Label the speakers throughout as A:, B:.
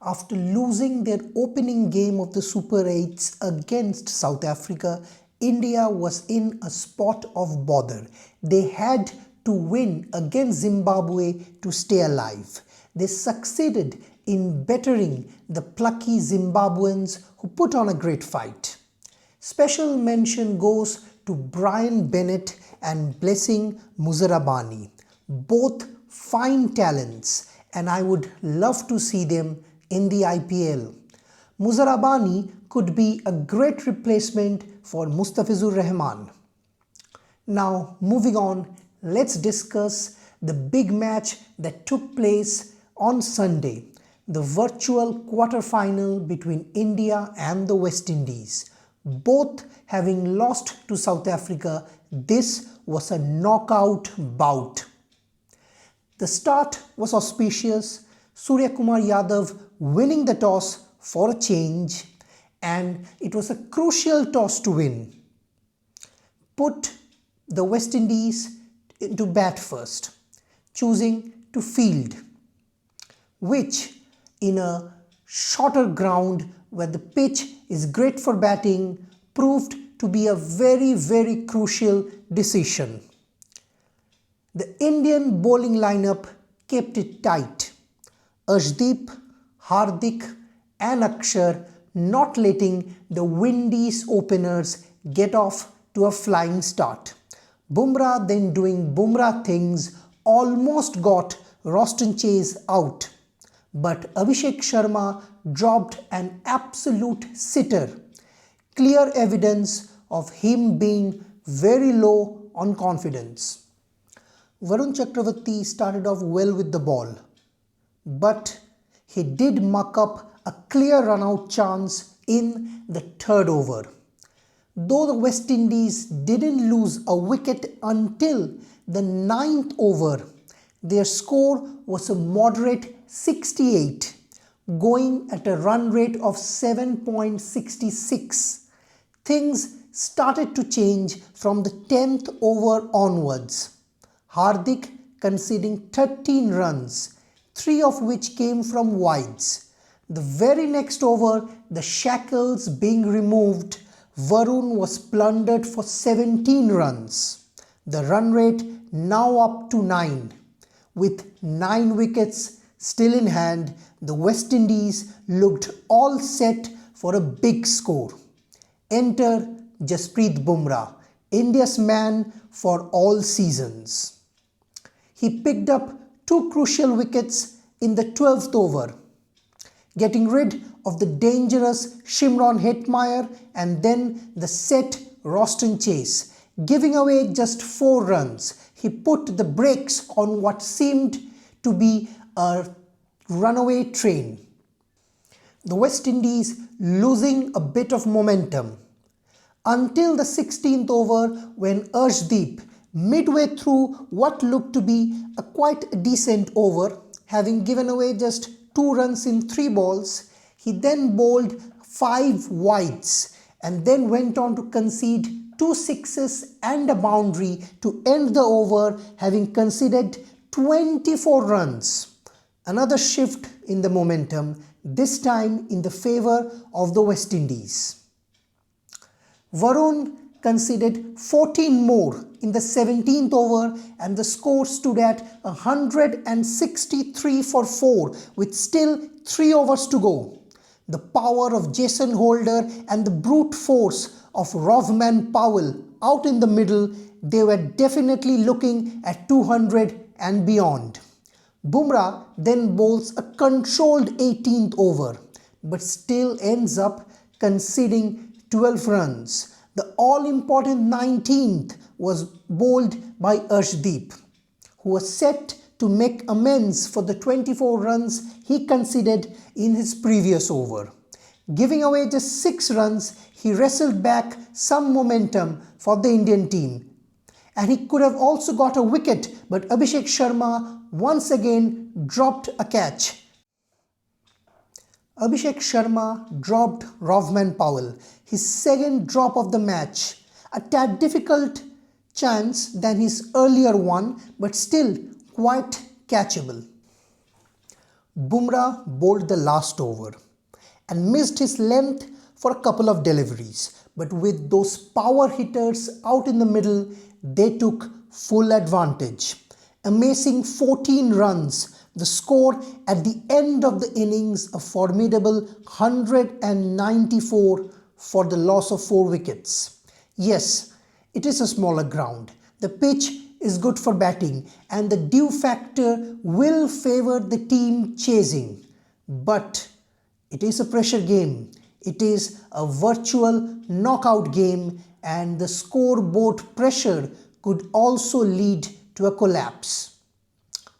A: After losing their opening game of the Super 8s against South Africa, India was in a spot of bother. They had to win against Zimbabwe to stay alive. They succeeded in bettering the plucky Zimbabweans who put on a great fight. Special mention goes to Brian Bennett and Blessing Muzarabani, both fine talents, and I would love to see them in the IPL. Muzarabani could be a great replacement for Mustafizur Rahman. Now moving on, let's discuss the big match that took place on Sunday, the virtual quarter-final between India and the West Indies. Both having lost to South Africa, this was a knockout bout. The start was auspicious, Surya Kumar Yadav winning the toss for a change, and it was a crucial toss to win. Put the West Indies into bat first, choosing to field, which in a shorter ground where the pitch is great for batting proved to be a very crucial decision. The Indian bowling lineup kept it tight. Arshdeep, Hardik and Akshar not letting the Windies openers get off to a flying start. Bumrah then doing Bumrah things almost got Roston Chase out, but Abhishek Sharma dropped an absolute sitter, clear evidence of him being very low on confidence. Varun Chakravarti started off well with the ball, but he did muck up a clear run-out chance in the third over. Though the West Indies didn't lose a wicket until the ninth over, their score was a moderate 68, going at a run rate of 7.66. Things started to change from the 10th over onwards. Hardik conceding 13 runs, 3 of which came from wides. The very next over, the shackles being removed, Varun was plundered for 17 runs. The run rate now up to 9. With 9 wickets still in hand, the West Indies looked all set for a big score. Enter Jasprit Bumrah, India's man for all seasons. He picked up 2 crucial wickets in the 12th over, getting rid of the dangerous Shimron Hetmeyer and then the set Roston Chase. Giving away just 4 runs, he put the brakes on what seemed to be a runaway train. The West Indies losing a bit of momentum until the 16th over when Arshdeep, midway through what looked to be a quite decent over, having given away just 2 runs in 3 balls, he then bowled 5 wides and then went on to concede 2 sixes and a boundary to end the over, having conceded 24 runs. Another shift in the momentum, this time in the favour of the West Indies. Varun conceded 14 more in the 17th over and the score stood at 163 for 4 with still 3 overs to go. The power of Jason Holder and the brute force of Rovman Powell out in the middle, they were definitely looking at 200 and beyond. Bumrah then bowls a controlled 18th over but still ends up conceding 12 runs. The all-important 19th was bowled by Arshdeep, who was set to make amends for the 24 runs he conceded in his previous over. Giving away just 6 runs, he wrestled back some momentum for the Indian team. And he could have also got a wicket, but Abhishek Sharma once again dropped a catch. Abhishek Sharma dropped Rovman Powell, his second drop of the match, a tad difficult chance than his earlier one, but still quite catchable. Bumrah bowled the last over and missed his length for a couple of deliveries. But with those power hitters out in the middle, they took full advantage. Amazing 14 runs, the score at the end of the innings, a formidable 194 for the loss of 4 wickets. Yes, it is a smaller ground. The pitch is good for batting and the dew factor will favour the team chasing. But it is a pressure game. It is a virtual knockout game and the scoreboard pressure could also lead to a collapse.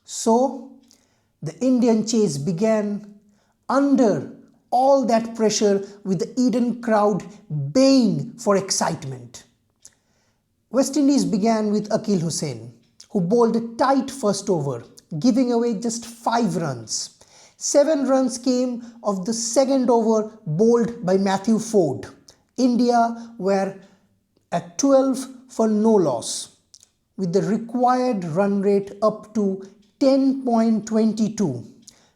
A: So, the Indian chase began under all that pressure with the Eden crowd baying for excitement. West Indies began with Akeal Hussain, who bowled a tight first over, giving away just 5 runs. 7 runs came of the second over bowled by Matthew Forde. India were at 12 for no loss, with the required run rate up to 10.22.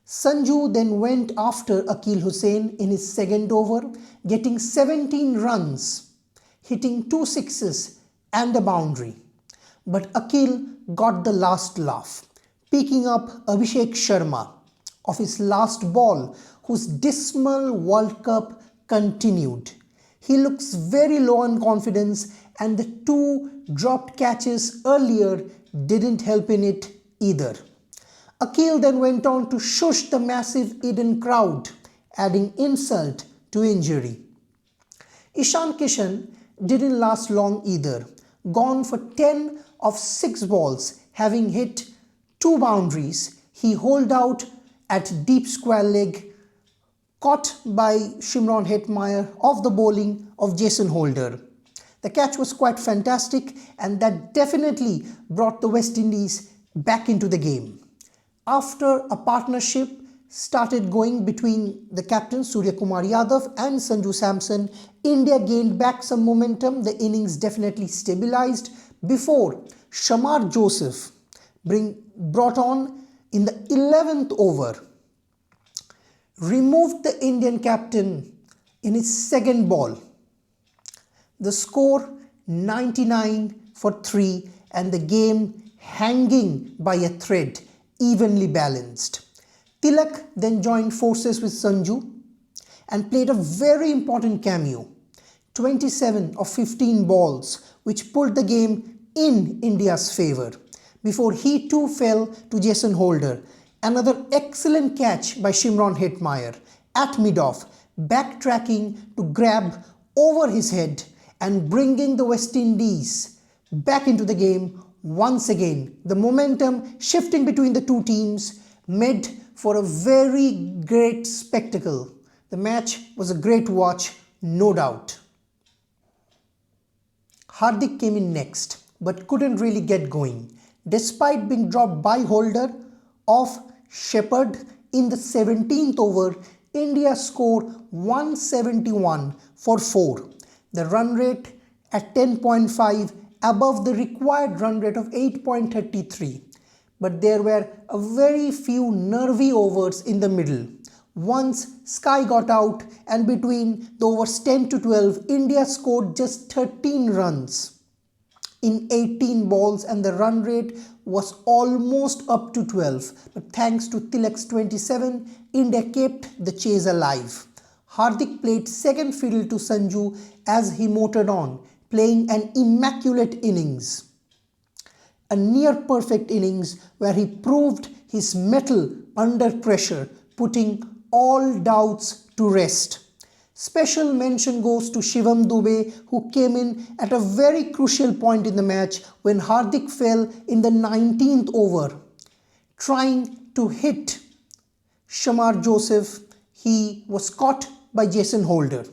A: Sanju then went after Akeal Hussain in his second over, getting 17 runs, hitting 2 sixes and a boundary. But Akeal got the last laugh, picking up Abhishek Sharma of his last ball, whose dismal World Cup continued. He looks very low on confidence and the 2 dropped catches earlier didn't help in it either. Akeal then went on to shush the massive Eden crowd, adding insult to injury. Ishan Kishan didn't last long either, gone for 10 of 6 balls, having hit 2 boundaries. He holed out at deep square leg, caught by Shimron Hetmyer off the bowling of Jason Holder. The catch was quite fantastic and that definitely brought the West Indies back into the game. After a partnership started going between the captains Surya Kumar Yadav and Sanju Samson, India gained back some momentum. The innings definitely stabilized before Shamar Joseph brought on in the 11th over, removed the Indian captain in his second ball. The score 99 for 3 and the game hanging by a thread, evenly balanced. Tilak then joined forces with Sanju and played a very important cameo. 27 of 15 balls, which pulled the game in India's favour, before he too fell to Jason Holder. Another excellent catch by Shimron Hetmyer at mid-off, backtracking to grab over his head and bringing the West Indies back into the game once again. The momentum shifting between the two teams made for a very great spectacle. The match was a great watch, no doubt. Hardik came in next but couldn't really get going. Despite being dropped by Holder off Shepherd in the 17th over, India scored 171 for 4. The run rate at 10.5 above the required run rate of 8.33. But there were a very few nervy overs in the middle. Once Sky got out and between the overs 10 to 12, India scored just 13 runs in 18 balls and the run rate was almost up to 12. But thanks to Tilak's 27, India kept the chase alive. Hardik played second fiddle to Sanju as he motored on, playing an immaculate innings. A near perfect innings where he proved his mettle under pressure, putting all doubts to rest. Special mention goes to Shivam Dube, who came in at a very crucial point in the match when Hardik fell in the 19th over. Trying to hit Shamar Joseph, he was caught by Jason Holder.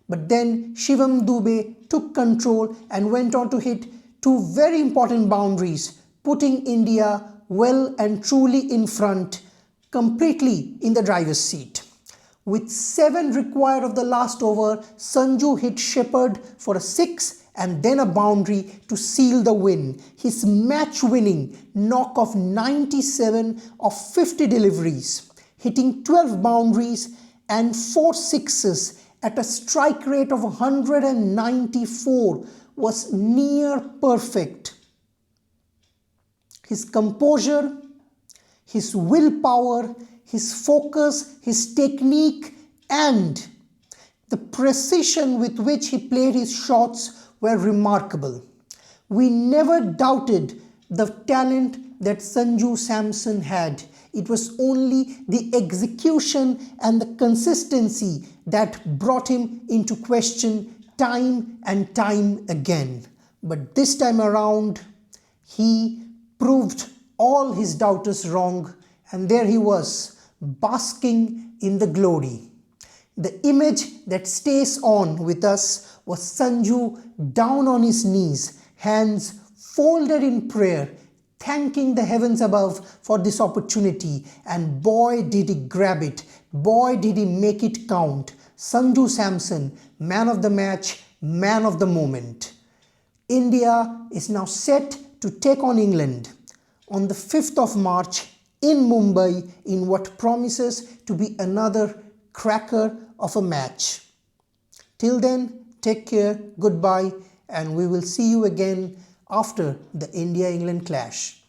A: But then Shivam Dube took control and went on to hit 2 very important boundaries, putting India well and truly in front, completely in the driver's seat. With 7 required of the last over, Sanju hit Shepherd for a 6 and then a boundary to seal the win. His match-winning knock of 97 of 50 deliveries. hitting 12 boundaries and 4 sixes at a strike rate of 194 was near perfect. His composure, his willpower, his focus, his technique, and the precision with which he played his shots were remarkable. We never doubted the talent that Sanju Samson had. It was only the execution and the consistency that brought him into question time and time again. But this time around, he proved all his doubters wrong, and there he was, basking in the glory. The image that stays on with us was Sanju down on his knees, hands folded in prayer, thanking the heavens above for this opportunity, and boy did he grab it, boy did he make it count. Sanju Samson, man of the match, man of the moment. India is now set to take on England on the 5th of March in Mumbai in what promises to be another cracker of a match. Till then, take care, goodbye, and we will see you again after the India-England clash.